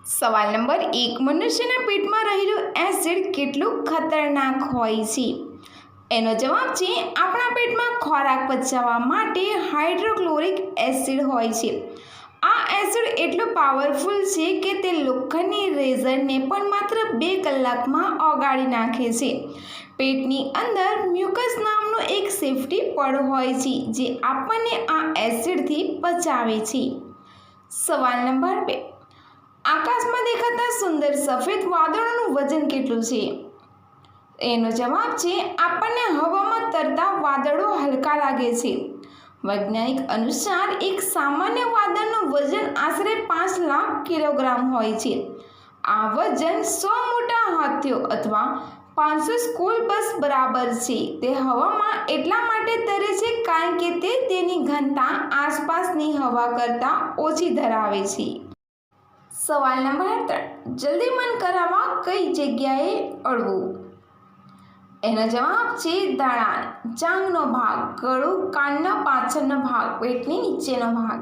સવાલ નંબર 1, મનુષ્યના પેટમાં રહેલું એસિડ કેટલું ખતરનાક હોય છે? એનો જવાબ છે આપણા પેટમાં ખોરાક પચાવવા માટે હાઇડ્રોક્લોરિક એસિડ હોય છે. આ એસિડ એટલું પાવરફુલ છે કે તે લોખંડની રેઝરને પણ માત્ર 2 કલાકમાં ઓગાળી નાખે છે. પેટની અંદર મ્યુકસ નામનું એક સેફ્ટી પડ હોય છે જે આપણને આ એસિડથી બચાવે છે. સવાલ નંબર 2, આકાશમાં દેખાતા સુંદર સફેદ વાદળોનું વજન કેટલું છે? એનો જવાબ છે આપણને હવામાં તરતા વાદળો હલકા લાગે છે. વૈજ્ઞાનિક અનુસાર એક સામાન્ય વાદળનું વજન આશરે 5 લાખ કિલોગ્રામ હોય છે. આ વજન 100 મોટા હાથીઓ અથવા 500 સ્કૂલ બસ બરાબર છે. તે હવામાં એટલા માટે તરે છે કારણ કે તે તેની ઘનતા આસપાસની હવા કરતાં ઓછી ધરાવે છે. સવાલ નંબર 3, જલ્દી મન કરાવવા કઈ જગ્યાએ અડવું? એનો જવાબ છે દાણાં, જાંઘનો ભાગ, ગળું, કાનના પાછળનો ભાગ, પેટની નીચેનો ભાગ.